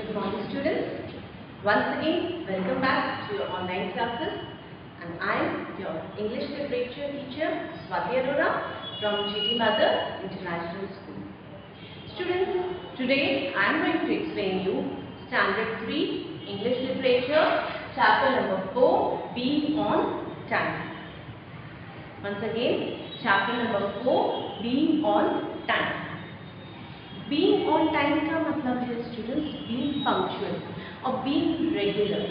Good morning, students. Once again, welcome back to your online classes. And I am your English Literature teacher, Swati Arora from GT Mother International School. Students, today I am going to explain you Standard 3 English Literature, Chapter number 4, Being on Time. Once again, Chapter number 4, Being on Time. Being on time का मतलब है students being punctual और being regular.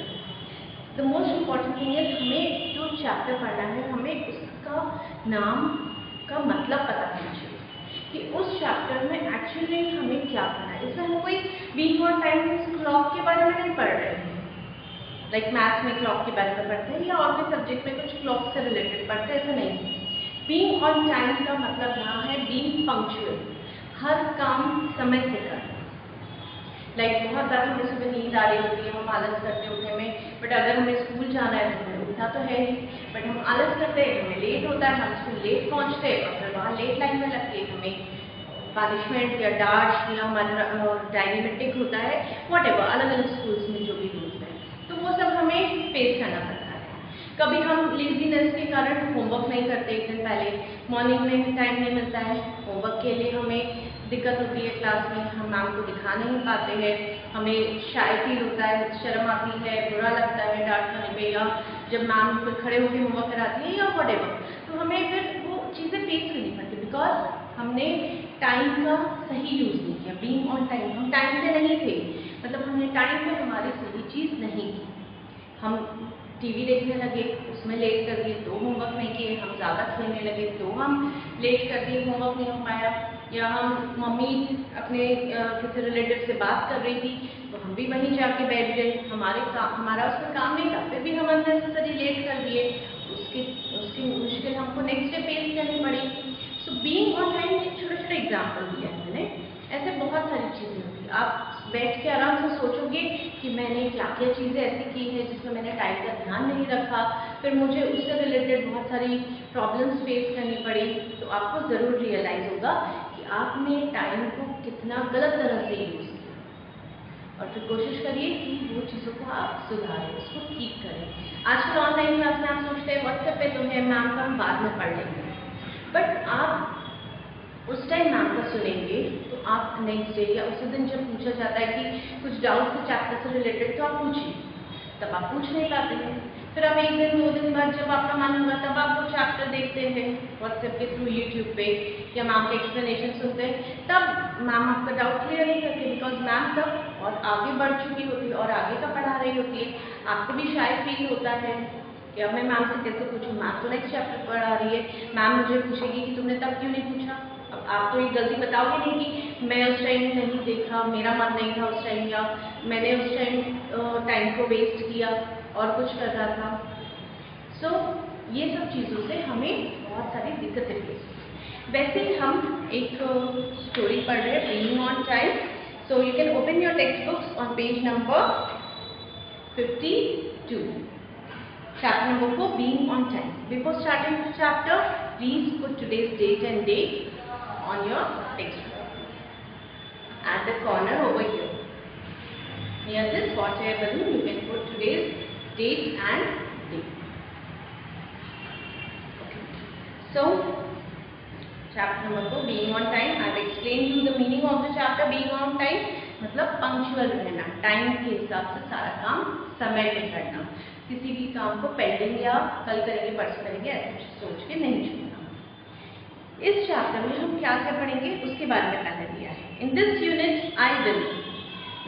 The most important thing है हमें जो chapter पढ़ना है हमें उसका नाम का मतलब पता होना चाहिए कि उस चैप्टर में एक्चुअली हमें क्या पढ़ना है. इसमें हम कोई बीइंग ऑन टाइम क्लॉक के बारे में नहीं पढ़ रहे हैं, लाइक मैथ्स में क्लॉक के बारे में पढ़ते हैं या और कोई सब्जेक्ट में कुछ क्लॉक से रिलेटेड पढ़ते हैं, ऐसा नहीं. बीइंग ऑन टाइम का मतलब यहाँ है बीइंग पंक्चुअल, हर काम समय से करना. लाइक बहुत ज़्यादा हमें सुबह नींद आ रही होती है, हम आलस करते उठने में, बट अगर हमें स्कूल जाना है तो हमें उठना तो है ही, बट हम आलस करते हैं, हमें लेट होता है, हम स्कूल लेट पहुंचते हैं और फिर वहाँ लेट लाइन में लगती है, हमें पनिशमेंट या डांट या हमारा डायरी में टिक होता है, व्हाटएवर अलग अलग स्कूल्स में जो भी रूल्स हैं, तो वो सब हमें फेस करना पड़ता है. कभी हम लेजीनेस के कारण होमवर्क नहीं करते, एक दिन पहले मॉर्निंग में टाइम नहीं मिलता है होमवर्क के लिए, हमें दिक्कत होती है क्लास में, हम मैम को दिखा नहीं पाते हैं, हमें शाय फील होता है, शर्म आती है, बुरा लगता है डांट खाने पे, या जब मैम फिर खड़े होकर होमवर्क कराती है या व्हाटएवर, तो हमें फिर वो चीज़ें फेस करनी पड़ती बिकॉज हमने टाइम का सही यूज़ नहीं किया. बीइंग ऑन टाइम, हम टाइम पे नहीं थे, मतलब हमने टाइम पे हमारी सही चीज़ नहीं की. हम टीवी देखने लगे, उसमें लेट कर दिए तो होमवर्क नहीं किए, हम ज़्यादा खेलने लगे तो हम लेट कर दिए, होमवर्क नहीं हो पाया, या हम मम्मी अपने किसी रिलेटिव से बात कर रही थी तो हम भी वहीं जाके बैठ गए, हमारा उसमें काम नहीं था, फिर भी हम अननेसेसरी लेट कर दिए, उसकी मुश्किल हमको नेक्स्ट डे फेस करनी पड़ी. सो बीइंग ऑन टाइम एक छोटे छोटे एग्जाम्पल दिया है मैंने. ऐसे बहुत सारी चीज़ें होती हैं, आप बैठ के आराम से सोचोगे कि मैंने क्या क्या चीज़ें ऐसी की हैं जिसमें मैंने टाइम का ध्यान नहीं रखा, फिर मुझे उससे रिलेटेड बहुत सारी प्रॉब्लम्स फेस करनी पड़ी, तो आपको ज़रूर रियलाइज़ होगा कि आपने टाइम को कितना गलत तरह से यूज़ किया, और फिर कोशिश करिए कि वो चीज़ों को आप सुधारें, उसको ठीक करें. आजकल ऑनलाइन क्लास में आप सोचते हैं व्हाट्सएप पे तो है, मैम का हम बाद में पढ़ लेंगे, बट आप उस टाइम मैम का सुनेंगे तो आप नेक्स्ट डे या उसी दिन जब पूछा जाता है कि कुछ डाउट है चैप्टर से रिलेटेड तो आप पूछिए, तब आप पूछ नहीं पाते हैं. फिर आप एक दिन 2 दिन बाद जब आपका मन होगा तब आप वो चैप्टर देखते हैं व्हाट्सएप के थ्रू, यूट्यूब पे, या मैम के एक्सप्लेनेशन सुनते हैं, तब मैम आपका डाउट क्लियर नहीं करती बिकॉज मैम तब और आगे बढ़ चुकी होती है और आगे का पढ़ा रही होती है. आपको भी शायद फील होता है कि अब मैं मैम से कैसे पूछूँ, मैम तो नेक्स्ट चैप्टर पढ़ा रही है, मैम मुझे पूछेगी कि तुमने तब क्यों नहीं पूछा. अब आप तो ये गलती बताओगे नहीं कि मैं उस टाइम नहीं देखा, मेरा मन नहीं था उस टाइम, या मैंने उस टाइम को वेस्ट किया और कुछ कर रहा था. सो ये सब चीज़ों से हमें बहुत सारी दिक्कतें फेस. वैसे ही हम एक स्टोरी पढ़ रहे हैं being on time. So you can open your text books on page number 52. Chapter number 4, Being on Time. Before starting the chapter, please put today's date and date on your textbook at the corner over here. Near this hot air balloon, you can put today's date and date. Okay. So, chapter number 4, Being on Time. I have explained you the meaning of the chapter. Being on time मतलब punctual रहना, time के हिसाब से सारा काम समय पे करना, किसी भी काम को पेंडिंग या कल करेंगे परसों करेंगे ऐसे सोच के नहीं छोड़ना. इस चैप्टर में हम क्या क्या पढ़ेंगे उसके बारे में पहले दिया है. In this unit I will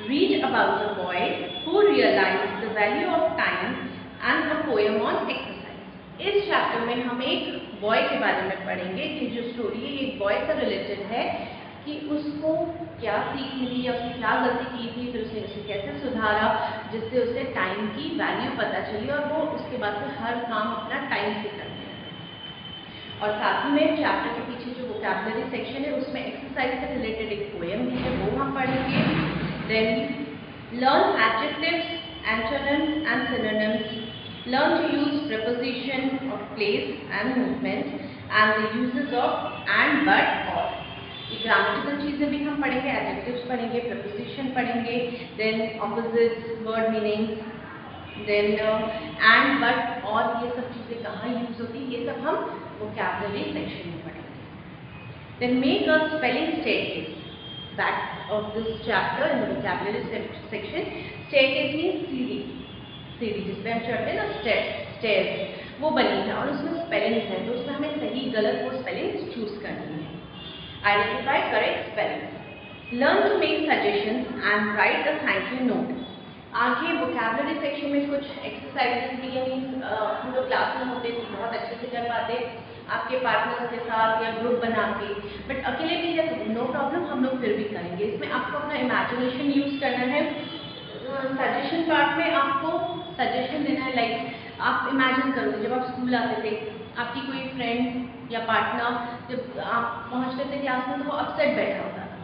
read about a boy who realized the value of time and a poem on exercise. इस चैप्टर में हम एक बॉय के बारे में पढ़ेंगे कि जो स्टोरी है ये बॉय से रिलेटेड है कि उसको क्या सीख मिली या उसने क्या गलती की थी, फिर उसने उसे कैसे सुधारा जिससे उसे टाइम की वैल्यू पता चली और वो उसके बाद से हर काम अपना टाइम से करने लगा. और साथ ही में चैप्टर के पीछे जो वोकैबुलरी सेक्शन है उसमें एक्सरसाइज से रिलेटेड एक पोएम भी है, वो हम पढ़ेंगे. Then learn adjectives, antonyms and synonyms, learn to use preposition of place and movement and the uses of and, but, और. ये ग्रामेटिकल चीज़ें भी हम पढ़ेंगे, एडजेक्टिव्स पढ़ेंगे, प्रपोजिशन पढ़ेंगे, then opposites, word meanings, then and, but, और ये सब चीज़ें कहाँ यूज होती है, ये सब हम वोकैबुलरी सेक्शन में पढ़ेंगे। Then make a spelling staircase, back of this chapter in the vocabulary section. Staircase means सीढ़ी, सीढ़ी जिस पे हम चढ़ते हैं ना, स्टेयर्स, वो बनी है और उसमें स्पेलिंग्स हैं, तो उसमें हमें सही गलत वो स्पेलिंग्स चूज करनी है। Identify correct spellings, learn to make suggestions and write a thank you note. आगे वोकैबुलरी सेक्शन में कुछ एक्सरसाइजेस भी हैं, हम लोग क्लास में होते तो बहुत अच्छे से कर पाते आपके पार्टनर्स के साथ या ग्रुप बना के, बट अकेले भी है तो नो प्रॉब्लम, हम लोग फिर भी करेंगे। इसमें आपको अपना इमेजिनेशन यूज करना है। सजेशन पार्ट में आपको सजेशन देना है, लाइक आप इमेजिन करोगे जब आप स्कूल आते थे, आपकी कोई फ्रेंड या पार्टनर जब आप पहुँचते थे क्लास में तो वो अपसेट बैठा होता था,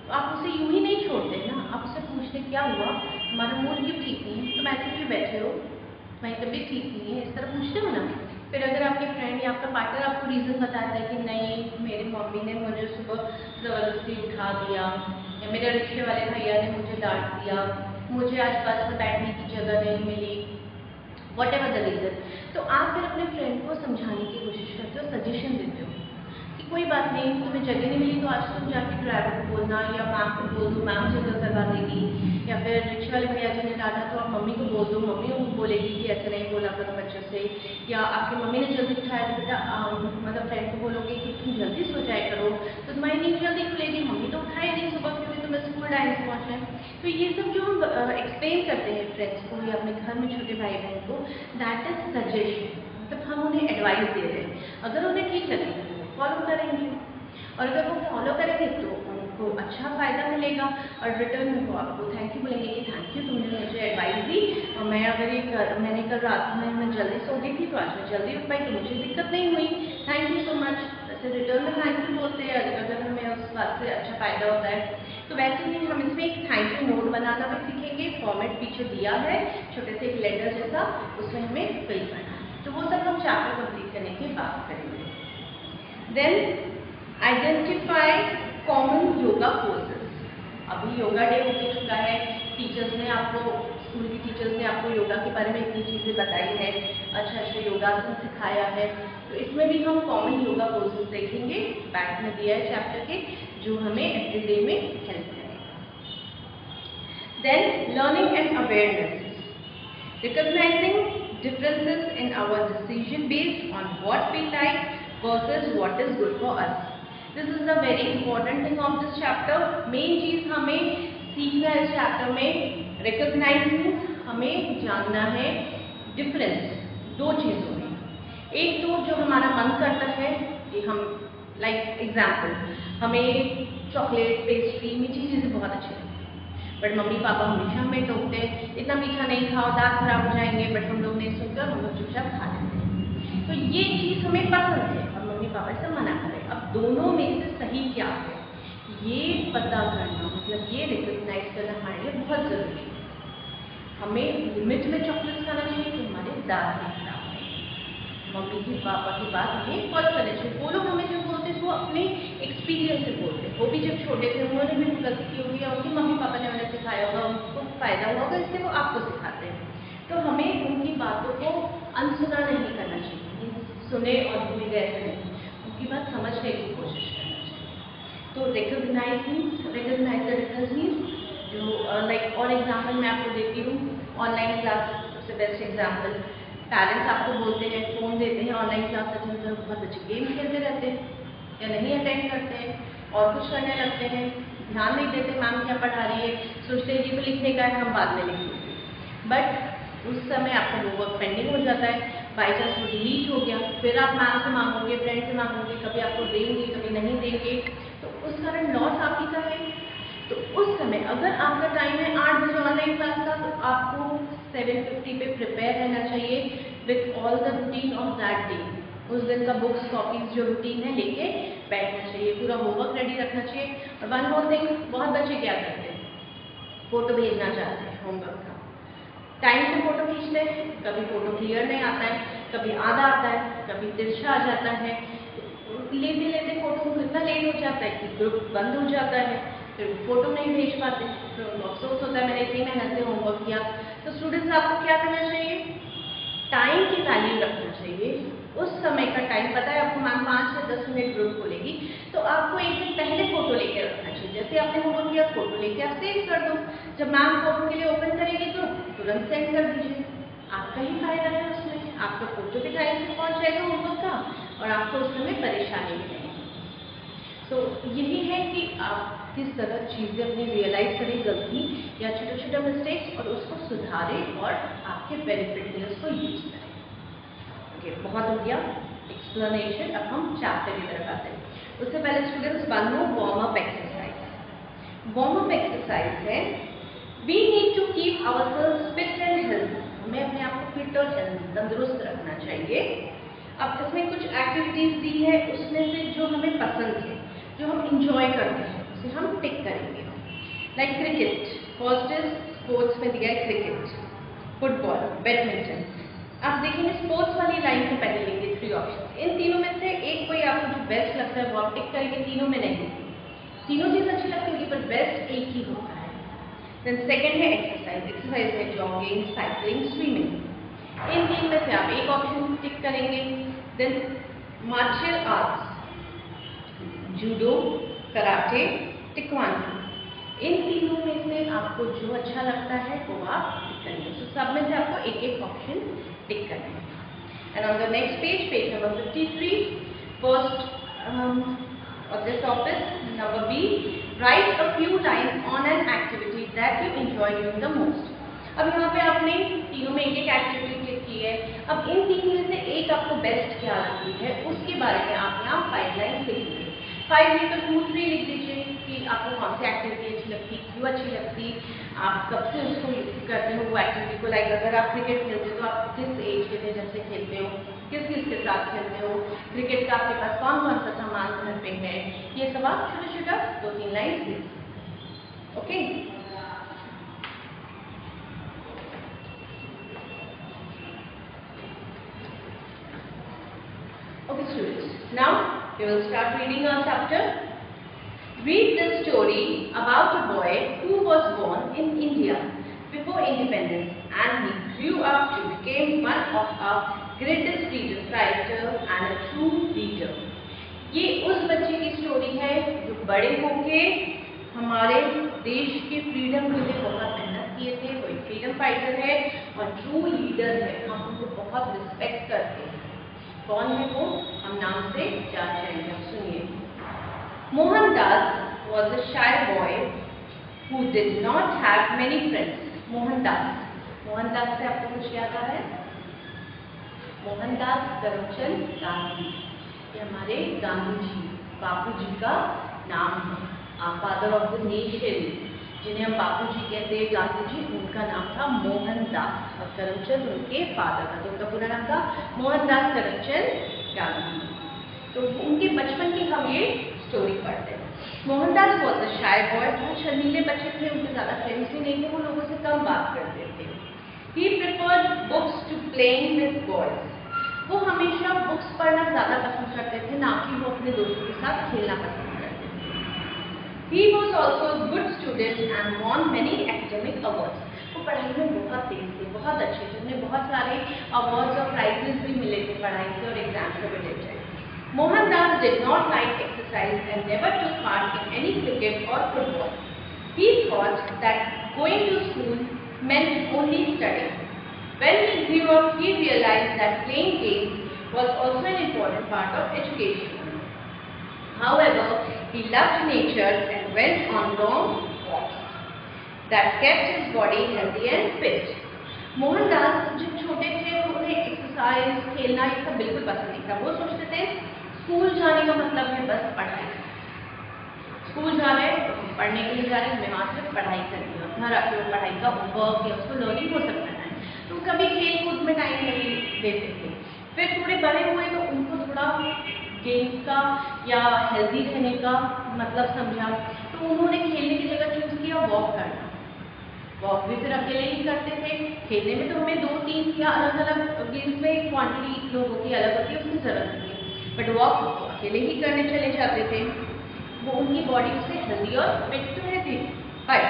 तो आप उसे यूं ही नहीं छोड़ते ना, आप उससे पूछते क्या हुआ, तुम्हारा मूड क्यों ठीक नहीं है, तुम ऐसे क्यों बैठे हो, तुम्हारी तबीयत ठीक नहीं है, इस तरह पूछते हो ना। फिर अगर आपके फ्रेंड या आपका पार्टनर आपको रीज़न बताता है कि नहीं मेरी मम्मी ने मुझे सुबह ज़बरदस्ती उठा दिया, या मेरे रिक्शे वाले भैया ने मुझे डांट दिया, मुझे आसपास में बैठने की जगह नहीं मिली, व्हाटएवर द रीज़न, तो आप फिर अपने फ्रेंड को समझाने की कोशिश करते हो, सजेशन देते हो कि कोई बात नहीं, तुम्हें जगह नहीं मिली तो आज तुम जाके ड्राइवर को बोलना या मैम को बोल दो, मैम जगह करवा देगी, या फिर रिक्शे वाले भैया जी ने डांटा तो आप मम्मी को बोल दो, मम्मी को बोलेगी कि ऐसे नहीं बोला करो बच्चों से, या आपकी मम्मी ने जल्दी उठाया तो बेटा मतलब फ्रेंड को बोलोगे कि तुम जल्दी सो जाया करो तो तुम्हारी नींद जल्दी खुलेगी, मम्मी तो उठाए नहीं सुबह क्योंकि तुम्हें स्कूल टाइम से पहुँचना है। तो ये सब जो हम एक्सप्लेन करते हैं फ्रेंड्स को या अपने घर में छोटे भाई बहन को, दैट इज सजेशन, मतलब हम उन्हें एडवाइस दे रहे हैं। अगर उन्हें ठीक लगेगा तो वो फॉलो करेंगे, और अगर वो फॉलो करेंगे तो उनको अच्छा फ़ायदा मिलेगा, और रिटर्न में वो आपको थैंक यू बोलेंगे कि थैंक यू तुमने मुझे एडवाइस दी, और मैं अगर मैंने कल रात में मैं जल्दी सो गई थी तो आज मैं जल्दी उठ पाई तो मुझे दिक्कत नहीं हुई, थैंक यू सो मच। वैसे रिटर्न में थैंक यू बोलते हैं अगर हमें उस बात से अच्छा फ़ायदा होता है। तो वैसे ही हम इसमें एक थैंक यू नोट बनाना भी सीखेंगे, फॉर्मेट पीछे दिया है छोटे से एक लेटर जैसा, उसमें हमें फिल करना है, तो वो सब हम चैप्टर कंप्लीट करने के बाद करेंगे। Then identify common yoga poses. अभी योगा डे हो चुका है, टीचर्स ने आपको, स्कूल की टीचर्स ने आपको योगा के बारे में इतनी चीज़ें बताई है, अच्छा अच्छा योगासन सिखाया है, तो इसमें भी हम कॉमन योगा पोजेस देखेंगे, बैक में दिया है चैप्टर के, जो हमें एवरीडे में हेल्प करेगा। Then learning and awareness, recognizing differences in our decision based on what we like versus what is good for us. This is the very important thing of this chapter. Main चीज हमें सीखना है इस chapter में, recognize means हमें जानना है difference दो चीज़ों में। एक तो जो हमारा मन करता है कि हम, लाइक एग्जाम्पल, हमें चॉकलेट, पेस्ट्री, मीठी चीज़ें बहुत अच्छी लगती हैं, बट मम्मी पापा हमेशा हमें टोकते हैं इतना मीठा नहीं खाओ, दांत खराब हो जाएंगे, बट हम लोग नहीं सुनकर हम लोग चुपचाप खा लेते हैं। तो ये चीज़ हमें पसंद है और मम्मी पापा से मना करें, अब दोनों में से सही क्या है ये पता करना, मतलब ये रिकॉग्नाइज करना हमारे लिए बहुत ज़रूरी है। हमें लिमिट में चॉकलेट खाना चाहिए तो हमारे दांत नहीं खराब होंगे, मम्मी की पापा की बात हमें फॉलो करनी चाहिए। वो लोग हमें जो बोलते हैं वो अपने एक्सपीरियंस से बोलते हैं, वो भी जब छोटे थे उन्होंने भी गलती की होगी या उनकी मम्मी पापा ने उन्हें सिखाया होगा, उनको फ़ायदा हुआ होगा, इसलिए वो आपको सिखाते हैं। तो हमें उनकी बातों को अनसुना नहीं करना चाहिए, सुने और भूल गए ऐसे नहीं, उनकी बात समझने की कोशिश करना चाहिए। तो रिकॉग्नाइज द डिफरेंस मीन्स जो लाइक, और एग्जाम्पल मैं आपको देती हूँ, ऑनलाइन क्लास सबसे बेस्ट एग्जाम्पल। पेरेंट्स आपको बोलते हैं, फ़ोन देते हैं, ऑनलाइन क्लास अटेंड करो, बहुत बच्चे गेम खेलते रहते हैं या नहीं अटेंड करते हैं और कुछ करने लगते हैं, ध्यान नहीं देते मैम क्या पढ़ा रही है, सोचते हैं ये तो लिखने का है हम बाद में लिखेंगे, बट उस समय आपका होमवर्क पेंडिंग हो जाता है, बाई चांस वो डिलीट हो गया, फिर आप मैम से मांगोगे, फ्रेंड से मांगोगे, कभी आपको देंगे कभी नहीं देंगे, तो उस कारण लॉस आप ही का है। तो उस समय अगर आपका टाइम है 8 बजे ऑनलाइन क्लास का, तो आपको 7:50 पे प्रिपेयर रहना चाहिए with all the routine of that day. उस दिन का बुक्स कॉपीज जो रूटीन है लेके बैठना चाहिए, पूरा होमवर्क रेडी रखना चाहिए। और वन मोर थिंग, बहुत बच्चे क्या करते हैं, फ़ोटो भेजना चाहते हैं होमवर्क का, टाइम से फ़ोटो खींचते हैं, कभी फ़ोटो क्लियर नहीं आता है, कभी आधा आता है, कभी तिरछा आ जाता है, लेते लेते फ़ोटो इतना लेट हो जाता है कि ग्रुप बंद हो जाता है, फिर फोटो नहीं भेज पाते, फिर उनको अफसोस होता है मैंने इतनी मेहनत से होमवर्क किया। तो स्टूडेंट्स आपको क्या करना चाहिए, टाइम की वैल्यू रखना चाहिए। उस समय का टाइम पता है आपको, मैम 5 से 10 मिनट ग्रुप खोलेगी, तो आपको एक दिन पहले फोटो लेके रखना चाहिए। जैसे आपने होमवर्क किया, फोटो लेके आप सेव कर दो, जब मैम फोटो के लिए ओपन करेगी तो तुरंत सेंड कर दीजिए। आपका ही फायदा है उसमें, आपका फोटो भी टाइम से पहुंच जाएगा होमवर्क का, और आपको उस समय परेशानी भी नहीं। तो यही है कि आप किस तरह चीज़ें अपनी रियलाइज करें, गलती या छोटा छोटा मिस्टेक्स, और उसको सुधारें और आपके बेनिफिट के लिए उसको यूज करें। ओके, बहुत हो गया एक्सप्लेनेशन। अब हम चैप्टर की तरफ आते हैं। उससे पहले स्टूडेंट्स बनो warm up exercise. Warm up exercise है, we need to keep ourselves fit and healthy. हमें अपने आप को फिट और हेल्दी, तंदुरुस्त रखना चाहिए। अब इसमें कुछ एक्टिविटीज दी है, उसमें से जो हमें पसंद है, जो हम इंजॉय करते हैं, उसे हम टिक करेंगे। Like cricket, first is sports में दिया है क्रिकेट, फुटबॉल, बैडमिंटन। आप देखेंगे स्पोर्ट्स वाली लाइन को पहले लेंगे, 3 ऑप्शन, इन तीनों में से एक कोई आपको जो बेस्ट लगता है वो आप टिक करेंगे, तीनों में नहीं। तीनों चीज अच्छी लगती होगी पर बेस्ट एक ही होता है। देन सेकंड है एक्सरसाइज, एक्सरसाइज है जॉगिंग, साइकिलिंग, स्विमिंग। इन तीन में से आप एक ऑप्शन टिक करेंगे। Then martial arts, judo, karate, taekwondo. इन तीनों में से आपको जो अच्छा लगता है वो आप टिक करेंगे। तो सब में से आपको एक एक ऑप्शन टिक करना है। And on the next page, page number 53, first of this topic, number B, write a few lines on an activity that you enjoy doing the most. अब यहाँ पे आपने तीनों में एक एक एक्टिविटी क्लिक की है। अब इन तीन में से एक आपको बेस्ट क्या लगती है उसके बारे में आप यहाँ 5 लाइन्स लिखिए। 5 लिखकर 2, 3 लिख दीजिए कि आपको कौन सी एक्टिविटी अच्छी लगती, क्यों अच्छी लगती, आप कब से उसको करते हो वो एक्टिविटी को। लाइक अगर आप क्रिकेट खेलते हो तो आप किस एज के थे जब से खेलते हो, किस के साथ खेलते हो, क्रिकेट का आपके पास कौन कौन सा सामान घर पे है, ये सब आप छोटा छोटा 2-3 लाइन लिख। Okay, okay students, now we will start reading our chapter. Read the story about a boy who was born in India before independence and he grew up to become one of our greatest freedom fighter and a true leader. ये उस बच्चे की story है जो बड़े होके हमारे देश के फ्रीडम के लिए बहुत मेहनत किए थे। वो एक फ्रीडम फाइटर है और ट्रू लीडर है, हम उनको बहुत रिस्पेक्ट करते हैं। कौन है वो, हम नाम से जान जाएंगे। सुनिए, Mohandas was a shy boy who did not have many friends. Mohandas से आपको कुछ याद आ रहा है? मोहनदास करमचंद गांधी, ये हमारे गांधी जी, बापू जी का नाम है। फादर ऑफ द नेशन, जिन्हें हम बापू जी कहते हैं, गांधी जी, उनका नाम था मोहनदास और करमचंद उनके फादर का। तो उनका पूरा नाम था मोहनदास करमचंद गांधी। तो उनके बचपन की हम ये स्टोरी पढ़ते हैं। Mohandas was a shy boy, बहुत शर्मीले बच्चे थे, उनके ज़्यादा फ्रेंड्स भी नहीं थे, वो लोगों से कम बात करते थे। He preferred books to playing with boys, वो हमेशा बुक्स पढ़ना ज़्यादा पसंद करते थे, ना कि वो अपने दोस्तों के साथ खेलना पसंद करते थे। He was also a good student and won many academic awards. वो पढ़ाई में बहुत तेज थे, बहुत अच्छे थे, उन्हें बहुत सारे अवार्ड्स और प्राइजेस भी मिले थे पढ़ाई से और एग्जाम से related. Mohandas did not like exercise and never took part in any cricket or football. He thought that going to school meant only studying. When he grew up, he realized that playing games was also an important part of education. However, he loved nature and went on long walks that kept his body healthy and fit. Mohandas जब छोटे थे तो उन्हें exercise, खेलना ये सब बिल्कुल पसंद नहीं था। वो सोचते थे स्कूल जाने का मतलब है बस पढ़ाई, स्कूल जा रहे हैं तो पढ़ने के लिए जा रहे हैं, हमें वहाँ सिर्फ पढ़ाई करनी है, घर आके वो पढ़ाई का होमवर्क या उसको लर्निंग वो सब करना है, तो कभी खेल कूद में टाइम नहीं देते थे। फिर थोड़े बड़े हुए तो उनको थोड़ा गेम्स का या हेल्दी रहने का मतलब समझा, तो उन्होंने खेलने की जगह चूज किया वॉक करना। वॉक भी फिर अकेले ही करते थे, खेलने में तो हमें 2-3 या अलग अलग गेम्स में क्वांटिटी लोगों की अलग होती है, उसकी जरूरत नहीं है, बट वॉक अकेले ही करने चले जाते थे। वो उनकी बॉडी से हेल्दी और फिट तो रहती थी। But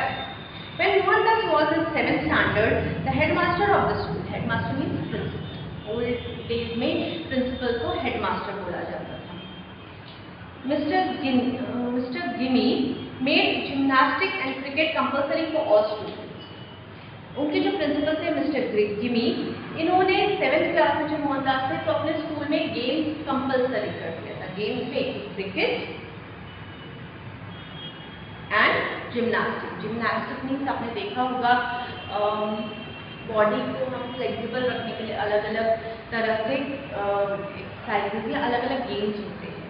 when Mohandas was in 7th standard, the headmaster of the school, headmaster means principal, old days में principal को headmaster बोला जाता था, Mr. Gimi made gymnastics and cricket compulsory for all students. उनके जो प्रिंसिपल थे मिस्टर गिमी, इन्होंने 7th class में जो मोहनदास थे तो अपने स्कूल में गेम्स कंपलसरी कर दिया था। गेम्स में cricket and gymnastic. Gymnastic means आपने देखा होगा बॉडी को हम फ्लेक्सिबल रखने के लिए अलग अलग तरह से एक्सरसाइजेज या अलग अलग गेम्स होते हैं,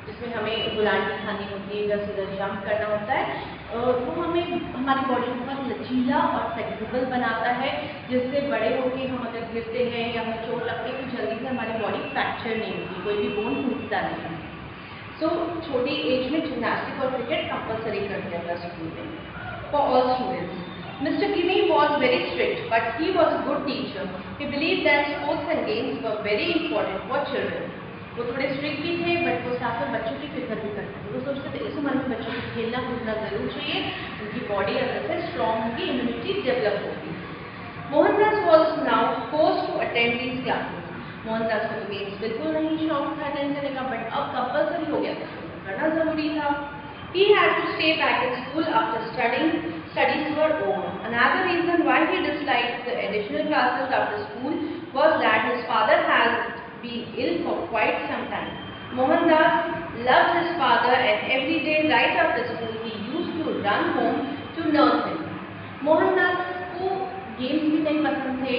जिसमें हमें गुलाटी खानी होती है, इधर से उधर जंप करना होता है। वो हमें हमारी बॉडी को बहुत लचीला और फ्लेक्सिबल बनाता है, जिससे बड़े होकर हम अगर गिरते हैं या हमें चोट लगती है तो जल्दी से हमारी बॉडी फ्रैक्चर नहीं होती, कोई भी बोन टूटता नहीं। सो छोटी एज में जिम्नास्टिक और क्रिकेट कंपलसरी कर दिया था स्कूल में for all students. Mr. Gimi was very strict, but he was a good teacher. He believed that sports and games were very important for children. वो थोड़े स्ट्रिक्ट भी थे, बट वो साथ में बच्चों की फिक्र भी करते थे। वो सोचते थे इस उम्र में बच्चों को खेलना कूदना जरूर चाहिए, उनकी बॉडी अंदर से स्ट्रॉन्ग होगी, इम्यूनिटी डेवलप होगी। Mohandas was now forced to attend these classes. Mohandas को गेम्स बिल्कुल नहीं शौक था अटेंड करने का, बट अब कंपलसरी हो गया था, करना जरूरी था। He had to stay back in school after studies were over. Another reason why he disliked the additional classes after school was that his father had been ill for quite some time. Mohandas loved his father and every day right after school he used to run home to nurse him. Mohandas को games भी नहीं पसंद थे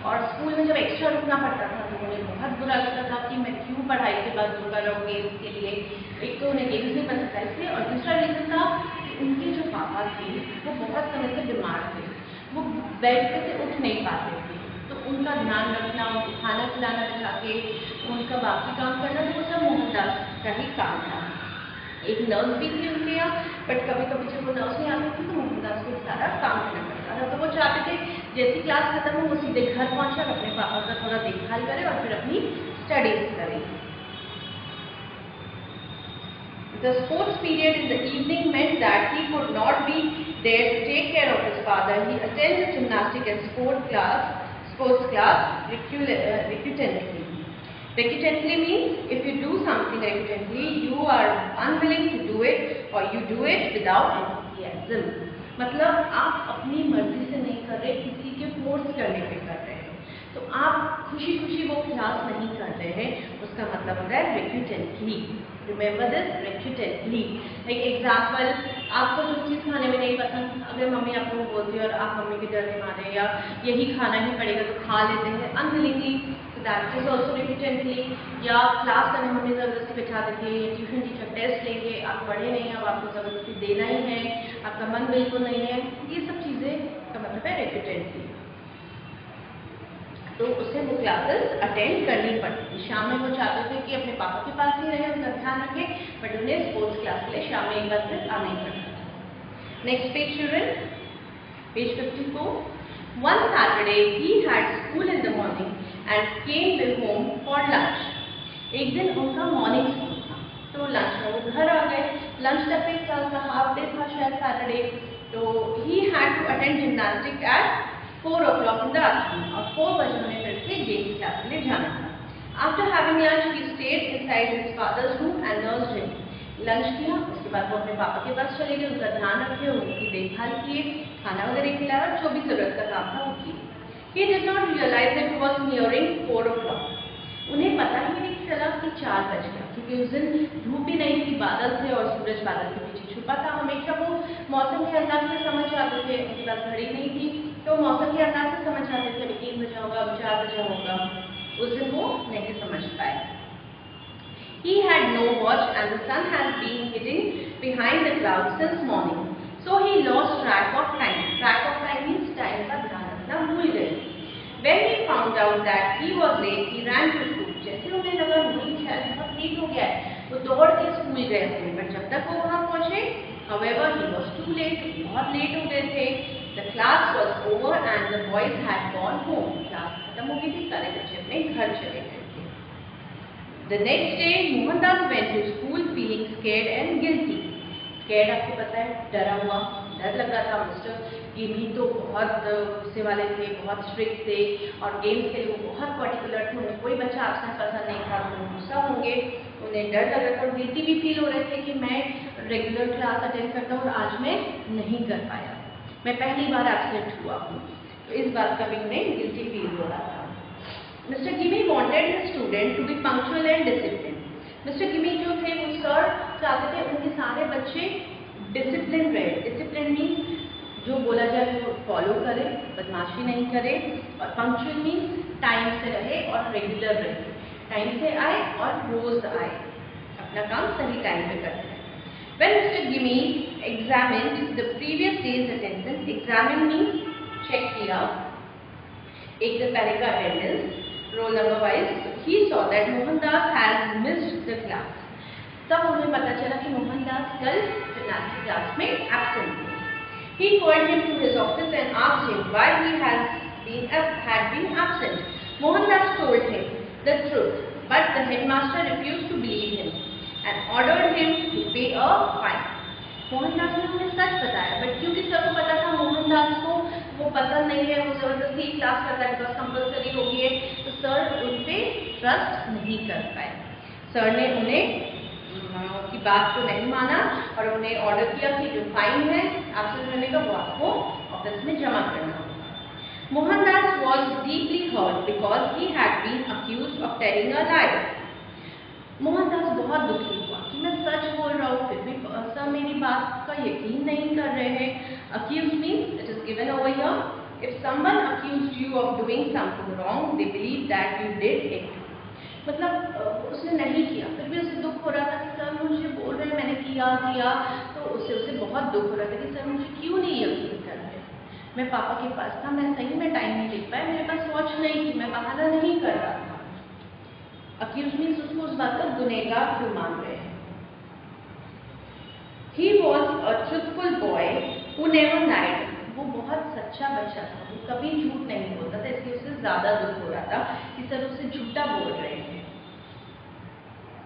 और school में जब extra रुकना पड़ता था तो उन्हें बहुत बुरा लगता था कि मैं क्यों पढ़ाई के बाद रुका रहूँ गेम्स के लिए। एक तो उन्हें गेम्स नहीं पसंद था इसलिए, और दूसरा रीज़न था कि उनके जो पापा थे वो बहुत समय से बीमार थे, वो बेड पे से उठ नहीं पाते थे, तो उनका ध्यान रखना, उनको खाना खिलाना बिठा के उनका बाकी काम करना, तो वो सब मोहनदास का ही काम था। एक नर्स भी थी उनके यहाँ, बट कभी कभी जब वो नर्स नहीं आती थी तो मोहनदास को सारा काम करना पड़ता था। तो वो चाहते थे जैसी क्लास खत्म हो वो सीधे घर पहुँचे, अपने पापा का थोड़ा देखभाल करे और फिर अपनी स्टडीज करे। The sports period in the evening meant that he could not be there to take care of his father. He attended gymnastic and sports class recurrently. Recurrently means if you do something recurrently, you are unwilling to do it or you do it without enthusiasm. मतलब आप अपनी मर्जी से नहीं कर रहे, किसी के फोर्स करने पे कर रहे हैं, तो आप खुशी खुशी वो क्लास नहीं कर रहे हैं, उसका मतलब होता है recurrently. Remember this, recurrently. Like example, आपको जो चीज़ खाने में नहीं पसंद, अगर मम्मी आपको बोलती है और आप मम्मी के डर में मारे या यही खाना ही पड़ेगा तो खा लेते हैं unwillingly, so that is also recurrently. या क्लास करने मम्मी ज़बरदस्ती बिठा देती है, या ट्यूशन टीचर टेस्ट लेंगे, आप पढ़े नहीं, अब आपको ज़बरदस्ती देना ही है, आपका मन बिल्कुल नहीं है, ये सब चीज़ें का मतलब है recurrently। तो उसे वो क्लासेस अटेंड करनी पड़ती थी। शाम में वो चाहते थे कि अपने पापा के पास ही रहे, उनका ध्यान रखें, बट उन्हें स्पोर्ट्स क्लास के लिए शाम में एक बार फिर आना ही पड़ता था। Next page children, page 54। One Saturday he had school in the morning and came home for lunch. एक दिन उनका मॉर्निंग स्कूल था, तो लंच में वो घर आ गए। लंच तक भी था, हाफ डे था शायद सैटरडे, तो he had to attend gymnastics at 4 o'clock in the afternoon, और 4 बजे उन्हें फिर से गेम्स क्लास के लिए जाना था। After having lunch, he stayed inside his father's room and nursed him. Lunch किया, उसके बाद वो अपने पापा के पास चले गए, उनका ध्यान रखे, उनकी देखभाल किए, खाना वगैरह खिलाया, जो भी जरूरत का काम था वो किए। He did not realize that it was nearing 4 o'clock. उन्हें पता ही नहीं चला कि 4 बज गया, क्योंकि उस दिन धूप भी नहीं थी, बादल थे और सूरज बादल के पीछे छुपा था। हमेशा वो मौसम के अंदाज से समझ जाते थे, उनके पास घड़ी नहीं थी तो मौसम के अंदाज से समझ जाते थे, अभी 3 बजा होगा, अब 4 बजा होगा। उस दिन वो नहीं समझ पाए। He had no watch and the sun has been hidden behind the clouds since morning, so he lost track of time. Track of time means time का ध्यान रखना भूल गए। When he found out that he was late, he ran to school. जैसे उन्हें लगा नहीं शायद बहुत लेट हो गया है, वो दौड़ के स्कूल गए थे, बट जब तक वो वहाँ पहुँचे, however he was too late. बहुत लेट हो गए थे। The class was over and the boys had gone home. Class खत्म हो गई थी, सारे बच्चे अपने घर चले गए थे। The next day, Mohandas went to school feeling scared and guilty. Scared आपको पता है, डरा हुआ, डर लग रहा था। मिस्टर गिमी तो बहुत गुस्से वाले थे, बहुत स्ट्रिक्ट थे और गेम्स के लिए वो बहुत पर्टिकुलर थे। उन्हें कोई बच्चा आपसे पसंद नहीं था, तो गुस्सा होंगे, उन्हें डर लग रहा था और गिल्टी भी फील हो रहे थे कि मैं रेगुलर क्लास अटेंड करता हूँ और आज मैं नहीं कर पाया, मैं पहली बार एब्सेंट हुआ हूँ। तो इस बात का भी उन्हें गिल्टी फील हो रहा था। Mister Gimmy wanted his student to be punctual and discipline. Mister Gimmy जो थे वो सर चाहते थे उनके सारे बच्चे डिसिप्लिन रहे। डिसिप्लिन मीन्स जो बोला जाए वो फॉलो करे, बदमाशी नहीं करे, और पंक्चुअल मीन्स टाइम से रहे और रेगुलर रहे, टाइम से आए और रोज आए, अपना काम सही टाइम पे करते हैं। When Mr. Gimi examined the previous day's attendance, examine means check किया, एक दिन पहले का attendance, roll number wise, he saw that Mohandas has missed the class. तब उन्हें पता चला कि मोहनदास कल जिम्नास्टिक क्लास में एब्सेंट थे। He called him to his office and asked him why he had been absent. Mohandas told him the truth, but the headmaster refused to believe him and ordered him to pay a fine. Mohandas ने उन्हें सच बताया, but क्योंकि sir को पता था मोहनदास को वो पसंद नहीं है, वो जबरदस्ती क्लास करता है, बिकॉज कंपल्सरी हो गई है, तो सर उन पे ट्रस्ट नहीं कर पाए। सर ने उन्हें की बात को नहीं माना और उन्हें ऑर्डर किया कि जो फाइन है एब्सेंट रहने का वो आपको ऑफिस में जमा करना होगा। Mohandas was deeply hurt because he had been accused of telling a lie. Mohandas बहुत दुखी हुआ कि मैं सच बोल रहा हूँ, फिर भी सर मेरी बात का यकीन नहीं कर रहे हैं। Accuse means it is given over here, if someone accused you of doing something wrong they believe that you did it. मतलब उसने नहीं किया, फिर भी उसे दुख हो रहा था कि सर मुझे बोल रहे हैं मैंने किया, तो उसे बहुत दुख हो रहा था कि सर मुझे क्यों नहीं यकीन कर रहे। मैं पापा के पास था, मैं सही में टाइम नहीं लिख पाया, मेरे पास वॉच नहीं थी, मैं बहाना नहीं कर रहा था। अक्यूज मीन्स उसको उस बात का गुनहगार क्यों मान रहे हैं। He was a truthful boy who never lied. वो बहुत सच्चा बच्चा था, वो कभी झूठ नहीं बोलता था, इसलिए उसे ज्यादा दुख हो रहा था कि सर उसे झूठा बोल रहे हैं।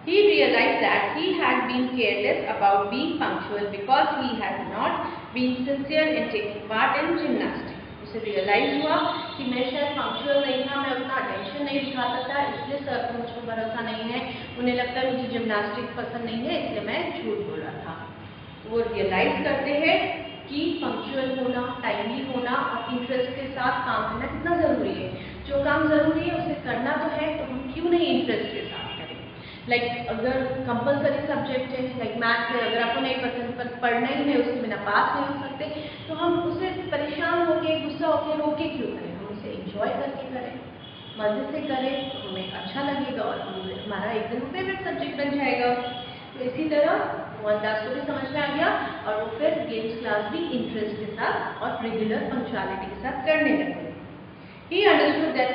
He realized that he had been careless about being punctual because he had not been sincere in taking part in gymnastics. उसे रियलाइज हुआ कि मैं शायद पंक्चुअल नहीं था, मैं उतना अटेंशन नहीं दिखाता था, इसलिए सर को मुझ पर भरोसा नहीं है, उन्हें लगता है मुझे जिम्नास्टिक पसंद नहीं है, इसलिए मैं झूठ बोल रहा था। वो रियलाइज करते हैं कि पंक्चुअल होना, टाइमली होना और इंटरेस्ट के साथ काम करना कितना ज़रूरी है। जो काम ज़रूरी है उसे करना तो है, तो हम क्यों नहीं इंटरेस्ट के साथ करें। लाइक अगर कंपलसरी सब्जेक्ट है, लाइक मैथ्स है, अगर आपको नहीं पसंद पर पढ़ना ही है, उसके बिना पास नहीं हो सकते, तो हम उसे परेशान होकर, गुस्सा होकर, रोके क्यों करें। हम उसे इंजॉय करके करें, मज़े से करें, तो हमें अच्छा लगेगा और हमारा एक दिन फेवरेट सब्जेक्ट बन जाएगा। तो इसी तरह मोहनदास को भी समझ में आ गया और वो फिर गेम्स क्लास भी इंटरेस्ट के साथ और रेगुलर पंक्चुअलिटी के साथ करने लगे। He understood that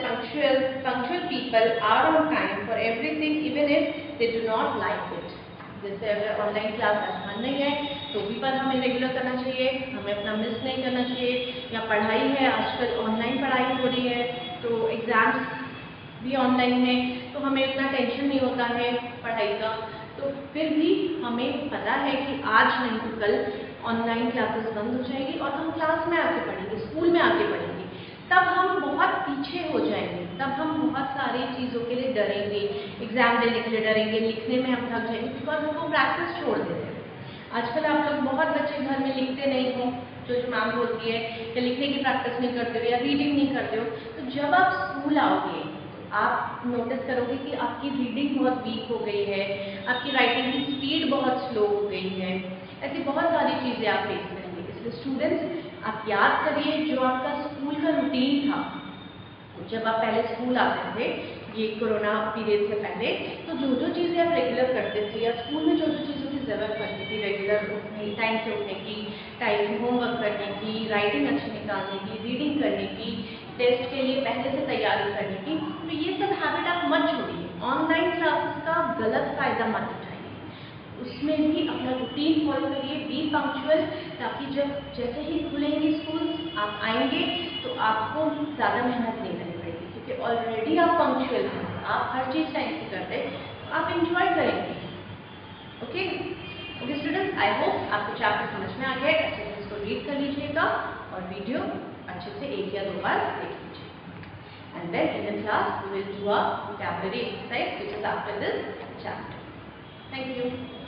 punctual people are on time for everything even if they do not like it. जैसे अगर ऑनलाइन क्लास आसान नहीं है तो भी पर हमें रेगुलर करना चाहिए, हमें अपना मिस नहीं करना चाहिए। या पढ़ाई है, आजकल ऑनलाइन पढ़ाई हो रही है, तो एग्ज़ाम्स भी ऑनलाइन है, तो हमें इतना टेंशन नहीं होता है पढ़ाई का, तो फिर भी हमें पता है कि आज नहीं तो कल ऑनलाइन क्लासेस बंद हो जाएगी और हम क्लास में आके पढ़ेंगे, स्कूल में आके पढ़ेंगे, तब हम बहुत पीछे हो जाएंगे, तब हम बहुत सारी चीज़ों के लिए डरेंगे, एग्ज़ाम देने के लिए डरेंगे, लिखने में हम थक जाएंगे, बिकॉज हम वो प्रैक्टिस छोड़ देते हैं। आजकल आप लोग बहुत बच्चे घर में लिखते नहीं हो, जो मैम बोलती है, या लिखने की प्रैक्टिस नहीं करते हो या रीडिंग नहीं करते हो, तो जब आप स्कूल आओगे आप नोटिस करोगे कि आपकी रीडिंग बहुत वीक हो गई है, आपकी राइटिंग की स्पीड बहुत स्लो हो गई है, ऐसी बहुत सारी चीज़ें आप फेस करेंगे। इसलिए स्टूडेंट्स आप याद करिए जो आपका स्कूल का रूटीन था, जब आप पहले स्कूल आते थे, ये कोरोना पीरियड से पहले, तो जो जो चीज़ें आप रेगुलर करते थे या स्कूल में जो जो चीज़ों की ज़रूरत पड़ती थी, रेगुलर उठने, टाइम से उठने की, टाइम से होमवर्क करने की, राइटिंग अच्छी निकालने की, रीडिंग करने की, टेस्ट के लिए पहले से तैयारी करने की, तो ये सब हैबिट आप मत छोड़िए। ऑनलाइन क्लासेस का गलत फ़ायदा मत उठाइए, उसमें भी अपना रूटीन फॉलो करिए, बी पंक्चुअल, ताकि जब जैसे ही खुलेंगे स्कूल आप आएंगे तो आपको ज़्यादा मेहनत नहीं करनी पड़ेगी, क्योंकि ऑलरेडी आप पंक्चुअल हैं, आप हर चीज़ टाइम से करते हैं, आप इंजॉय करेंगे। Okay okay students, I hope आपको चैप्टर समझ में आ गया है। अच्छे से इसको रीड कर लीजिएगा और वीडियो अच्छे से 1 या 2 बार देख लीजिए। And then in the class we will do a vocabulary exercise which is after this chapter. Thank you.